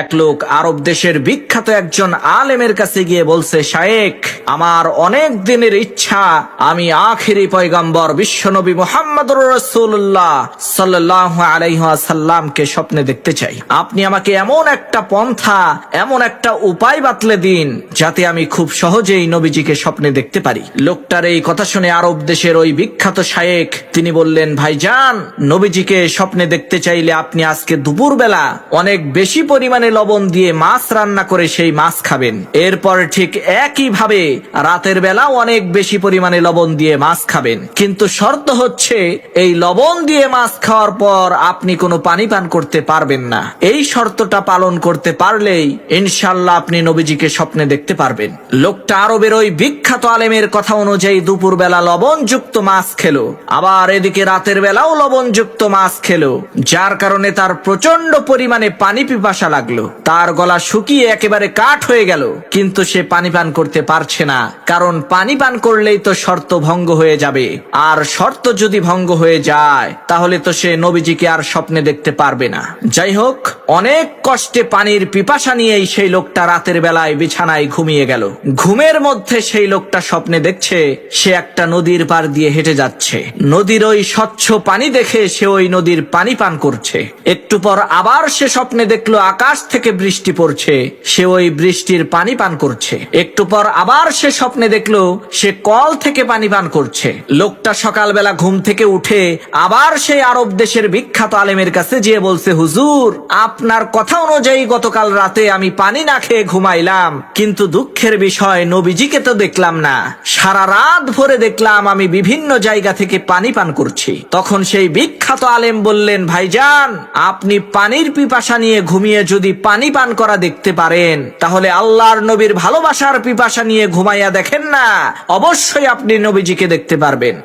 এক লোক আরব দেশের বিখ্যাত একজন আলেমের কাছে গিয়ে বলছে, শায়েখ, আমার অনেক দিনের ইচ্ছা আমি আখিরি পয়গম্বর বিশ্বনবী মুহাম্মদুর রাসূলুল্লাহ সাল্লাল্লাহু আলাইহি ওয়াসাল্লামকে স্বপ্নে দেখতে চাই। আপনি আমাকে এমন একটা পন্থা, এমন একটা উপায় বাতলে দিন যাতে আমি খুব সহজেই নবীজিকে স্বপ্নে দেখতে পারি। লোকটার এই কথা শুনে আরব দেশের ওই বিখ্যাত শায়েখ তিনি বললেন, ভাইজান, নবীজিকে স্বপ্নে দেখতে চাইলে আপনি আজকে দুপুরবেলা অনেক বেশি পরিমাণে লবণ দিয়ে মাছ রান্না করে সেই মাছ খাবেন। এরপর ঠিক একই ভাবে রাতের বেলা অনেক বেশি পরিমাণে লবণ দিয়ে মাছ খাবেন, কিন্তু শর্ত হচ্ছে এই লবণ দিয়ে মাছ খাওয়ার পর আপনি কোনো পানি পান করতে পারবেন না। এই শর্তটা পালন করতে পারলেই ইনশাআল্লাহ আপনি নবীজিকে স্বপ্নে দেখতে পারবেন। লোকটা আরবের ওই বিখ্যাত আলেমের কথা অনুযায়ী দুপুর বেলা লবণযুক্ত মাছ খেলো, আবার এদিকে রাতের বেলাও লবণযুক্ত মাছ খেলো, যার কারণে তার প্রচন্ড পরিমাণে পানি পিপাসা লাগলো। তার গলা শুকিয়ে একেবারে কাঠ হয়ে গেল, কিন্তু সে পানি পান করতে পারছে না, কারণ পানি পান করলেই তো শর্ত ভঙ্গ হয়ে যাবে, আর শর্ত যদি ভঙ্গ হয়ে যায় তাহলে তো সে নবীজিকে আর স্বপ্নে দেখতে পারবে না। যাই হোক, অনেক কষ্টে পানির পিপাসা নিয়েই সেই লোকটা রাতের বেলায় বিছানায় ঘুমিয়ে গেল। ঘুমের মধ্যে সেই লোকটা স্বপ্নে দেখছে সে একটা নদীর পার দিয়ে হেঁটে যাচ্ছে। নদীর ওই স্বচ্ছ পানি দেখে সে ওই নদীর পানি পান করছে। একটু পর আবার সে স্বপ্নে দেখলো আকাশ থেকে বৃষ্টি পড়ছে, সে ওই বৃষ্টির পানি পান করছে। একটু পর আবার সে স্বপ্নে দেখলো সে কল থেকে পানি পান করছে। লোকটা সকালবেলা ঘুম থেকে উঠে আবার সেই আরব দেশের বিখ্যাত আলেমের কাছে যেয়ে বলছে, হুজুর, আপনার কথা অনুযায়ী গতকাল রাতে আমি পানি না খেয়ে ঘুমাইলাম, কিন্তু দুঃখের বিষয় নবীজিকে তো দেখলাম না। সারা রাত ভরে দেখলাম আমি বিভিন্ন জায়গা থেকে পানি পান করছি। তখন সেই বিখ্যাত আলেম বললেন, ভাইজান, আপনি পানির পিপাসা নিয়ে ঘুমিয়ে যদি পানি পান করা দেখতে পারেন, তাহলে আল্লাহর নবীর ভালোবাসার পিপাসা নিয়ে ঘুমাইয়া দেখেন না, অবশ্যই আপনি নবীজিকে দেখতে পারবেন।